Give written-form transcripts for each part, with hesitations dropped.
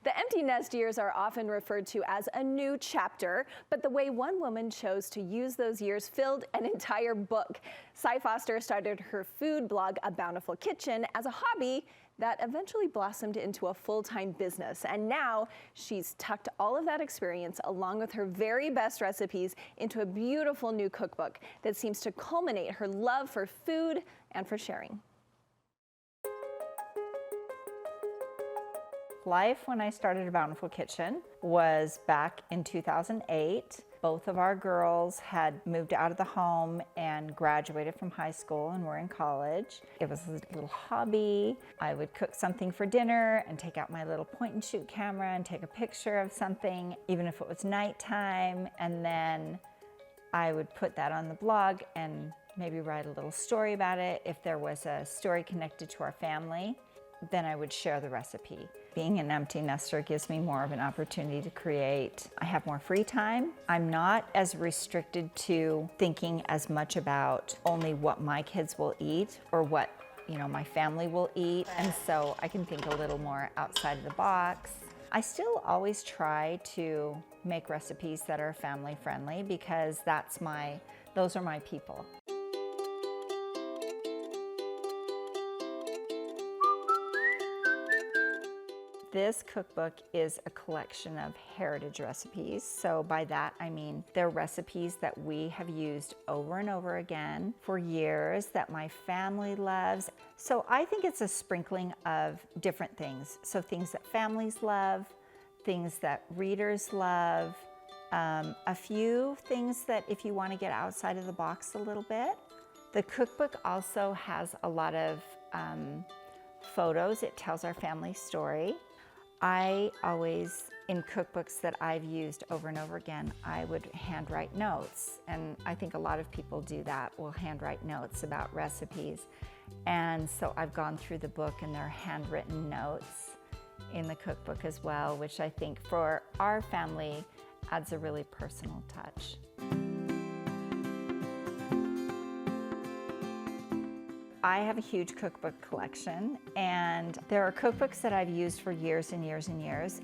The empty nest years are often referred to as a new chapter, but the way one woman chose to use those years filled an entire book. Cy Foster started her food blog, A Bountiful Kitchen, as a hobby that eventually blossomed into a full-time business. And now she's tucked all of that experience along with her very best recipes into a beautiful new cookbook that seems to culminate her love for food and for sharing. Life when I started A Bountiful Kitchen was back in 2008. Both of our girls had moved out of the home and graduated from high school and were in college. It was a little hobby. I would cook something for dinner and take out my little point and shoot camera and take a picture of something, even if it was nighttime, and then I would put that on the blog and maybe write a little story about it. If there was a story connected to our family, then I would share the recipe. Being an empty nester gives me more of an opportunity to create. I have more free time. I'm not as restricted to thinking as much about only what my kids will eat or what my family will eat, and so I can think a little more outside of the box. I still always try to make recipes that are family friendly because those are my people. This cookbook is a collection of heritage recipes. So by that, I mean they're recipes that we have used over and over again for years that my family loves. So I think it's a sprinkling of different things. So things that families love, things that readers love, a few things that if you want to get outside of the box a little bit. The cookbook also has a lot of photos. It tells our family story. I always, in cookbooks that I've used over and over again, I would handwrite notes. And I think a lot of people do that, will handwrite notes about recipes. And so I've gone through the book and there are handwritten notes in the cookbook as well, which I think for our family adds a really personal touch. I have a huge cookbook collection, and there are cookbooks that I've used for years and years and years.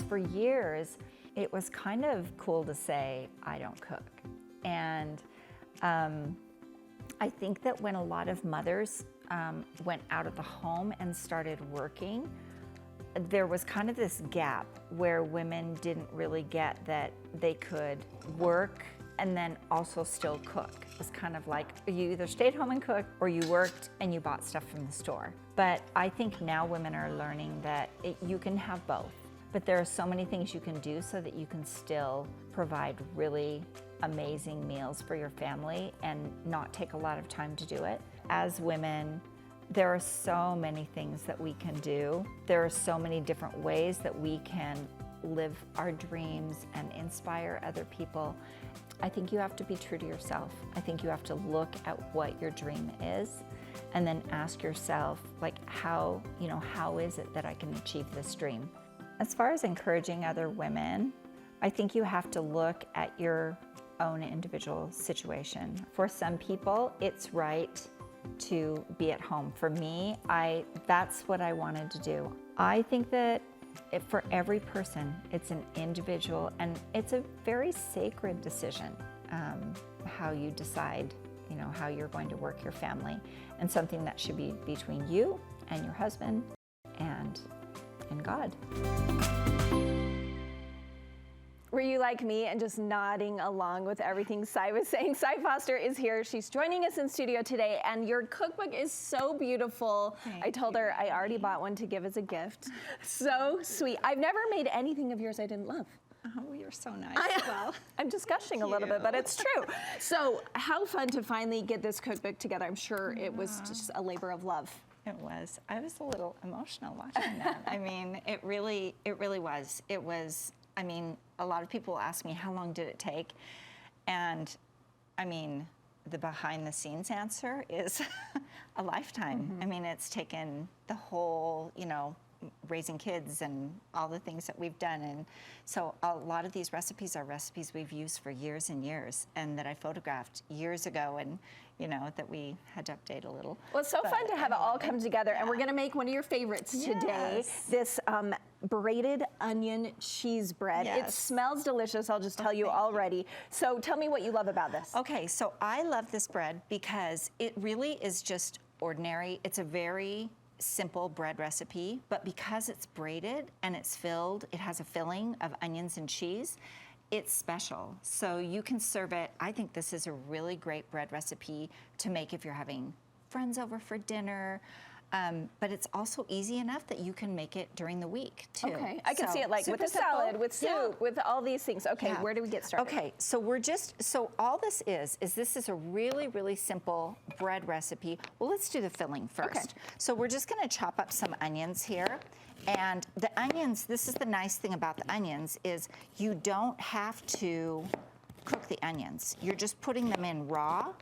For years, it was kind of cool to say, I don't cook. And I think that when a lot of mothers went out of the home and started working, there was kind of this gap where women didn't really get that they could work and then also still cook. It was kind of like you either stayed home and cooked or you worked and you bought stuff from the store. But I think now women are learning that you can have both. But there are so many things you can do so that you can still provide really amazing meals for your family and not take a lot of time to do it. As women, there are so many things that we can do. There are so many different ways that we can live our dreams and inspire other people. I think you have to be true to yourself. I think you have to look at what your dream is and then ask yourself, like, how is it that I can achieve this dream? As far as encouraging other women, I think you have to look at your own individual situation. For some people, it's right to be at home. For me, that's what I wanted to do. I think that for every person, it's an individual and it's a very sacred decision, how you decide, how you're going to work your family, and something that should be between you and your husband and God. Were you like me and just nodding along with everything Cy was saying? Cy Foster is here. She's joining us in studio today, and your cookbook is so beautiful. I told her I already bought one to give as a gift. So sweet. I've never made anything of yours I didn't love. Oh, you're so nice. I'm just gushing a little bit, but it's true. So how fun to finally get this cookbook together. I'm sure it was just a labor of love. It was. I was a little emotional watching that. I mean, it really was. It was. I mean, a lot of people ask me, how long did it take? And I mean, the behind the scenes answer is a lifetime. I mean, it's taken the whole, raising kids and all the things that we've done. And so a lot of these recipes are recipes we've used for years and years, and that I photographed years ago, and that we had to update a little. Well, it's so fun to have it all come together, and we're going to make one of your favorites today, this braided onion cheese bread. It smells delicious, I'll just tell you already. So tell me what you love about this. Okay, so I love this bread because it really is just ordinary. It's a very simple bread recipe, but because it's braided and it's filled, it has a filling of onions and cheese, it's special. So you can serve it. I think this is a really great bread recipe to make if you're having friends over for dinner. But it's also easy enough that you can make it during the week too. Okay, I can see it like with a salad, with soup, with all these things. Okay, where do we get started? Okay, so all this is this is a really, really simple bread recipe. Well, let's do the filling first. Okay. So we're just gonna chop up some onions here. And the onions, this is the nice thing about the onions, is you don't have to cook the onions. You're just putting them in raw.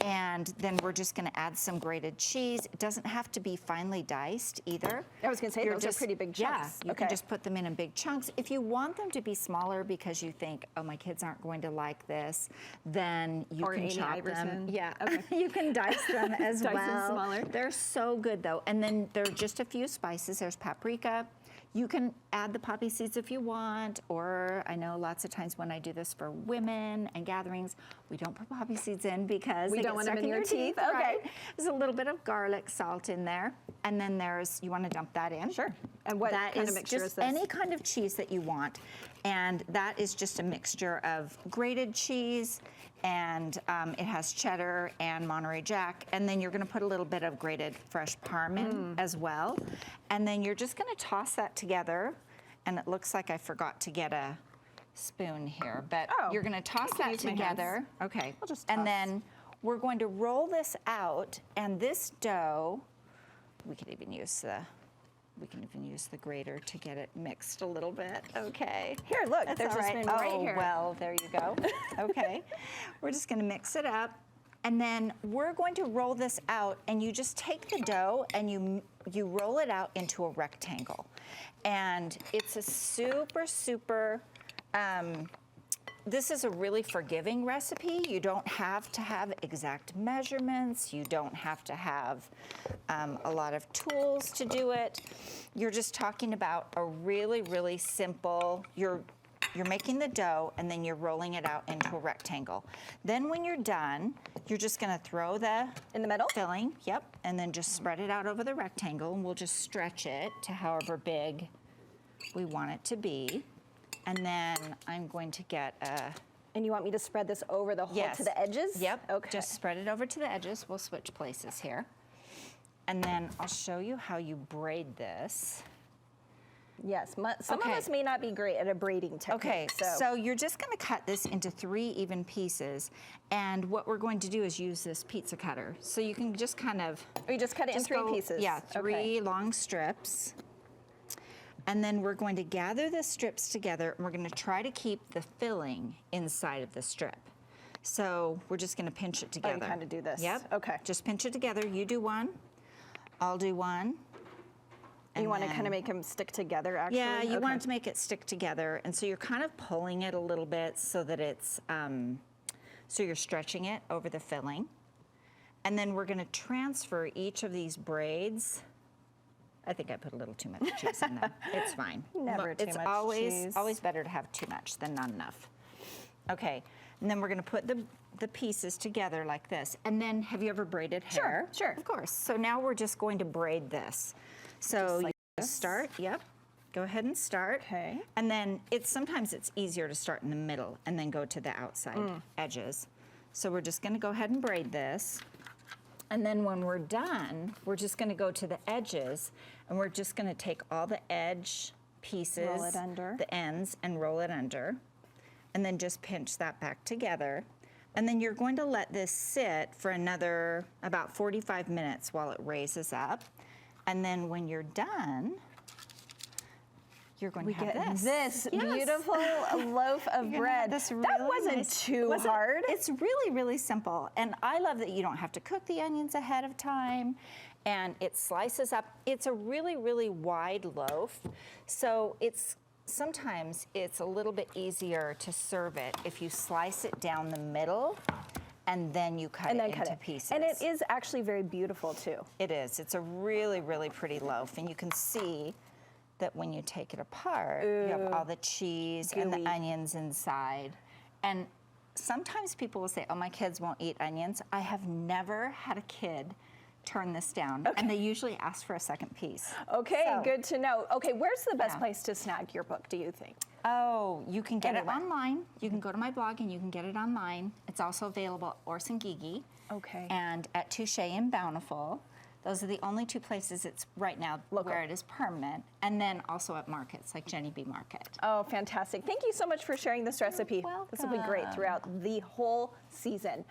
And then we're just going to add some grated cheese. It doesn't have to be finely diced either. I was going to say, those are pretty big chunks. Yeah, you can just put them in big chunks. If you want them to be smaller because you think, oh, my kids aren't going to like this, then you can chop them. Yeah, you can dice them as well. Dice them smaller. They're so good, though. And then there are just a few spices. There's paprika. You can add the poppy seeds if you want, or I know lots of times when I do this for women and gatherings, we don't put poppy seeds in because we they don't get want stuck them in your teeth. Right? Okay. There's a little bit of garlic salt in there, and then you want to dump that in. Sure. And what kind of mixture is this? Any kind of cheese that you want, and that is just a mixture of grated cheese, and it has cheddar and Monterey Jack, and then you're going to put a little bit of grated fresh Parmesan as well, and then you're just going to toss that together. And it looks like I forgot to get a spoon here, but you're going to toss that together. Okay. I'll just toss. And then we're going to roll this out, and this dough, we can even use the grater to get it mixed a little bit. Okay. Here, look, That's there's all a right. spoon right here. Well, there you go. Okay. We're just going to mix it up, and then we're going to roll this out, and you just take the dough and you roll it out into a rectangle. And it's a super, this is a really forgiving recipe. You don't have to have exact measurements. You don't have to have a lot of tools to do it. You're just talking about a really, really simple, you're making the dough and then you're rolling it out into a rectangle. Then when you're done, you're just gonna throw the in the middle filling, and then just spread it out over the rectangle, and we'll just stretch it to however big we want it to be. And then I'm going to get a... And you want me to spread this over the whole to the edges? Yep. Okay. Just spread it over to the edges. We'll switch places here. And then I'll show you how you braid this. Yes, some of us may not be great at a braiding technique. Okay, so you're just going to cut this into 3 even pieces, and what we're going to do is use this pizza cutter. So you can just kind of... Or you just cut it in 3 pieces? Yeah, 3 long strips. And then we're going to gather the strips together, and we're going to try to keep the filling inside of the strip. So we're just going to pinch it together. Oh, you kind of do this? Yep. Okay. Just pinch it together. You do one, I'll do one. And you want to kind of make them stick together, actually? Yeah, you want to make it stick together. And so you're kind of pulling it a little bit so that it's, so you're stretching it over the filling. And then we're going to transfer each of these braids. I think I put a little too much cheese in them. It's fine. Never too much cheese. It's always better to have too much than not enough. Okay, and then we're going to put the pieces together like this. And then, have you ever braided hair? Sure. Of course. So now we're just going to braid this. So you start, go ahead and start. Okay. And then sometimes it's easier to start in the middle and then go to the outside edges. So we're just going to go ahead and braid this. And then when we're done, we're just going to go to the edges, and we're just going to take all the edge pieces, roll it under, the ends, and roll it under, and then just pinch that back together. And then you're going to let this sit for another about 45 minutes while it raises up. And then when you're done, you're going to have this beautiful loaf of bread. That wasn't too hard. It's really, really simple. And I love that you don't have to cook the onions ahead of time. and it slices up. It's a really, really wide loaf, so sometimes it's a little bit easier to serve it if you slice it down the middle and then you cut it into pieces. And it is actually very beautiful too. It is. It's a really, really pretty loaf, and you can see that when you take it apart, you have all the cheese and the onions inside. And sometimes people will say, oh, my kids won't eat onions. I have never had a kid turn this down, and they usually ask for a second piece. Okay, So, good to know. Okay, where's the best place to snag your book, do you think? Oh, you can get it online. You can go to my blog and you can get it online. It's also available at Orson Gigi. Okay. And at Touche and Bountiful. Those are the only two places it's right now where it is permanent. And then also at markets like Jenny B Market. Oh, fantastic. Thank you so much for sharing this recipe. This will be great throughout the whole season.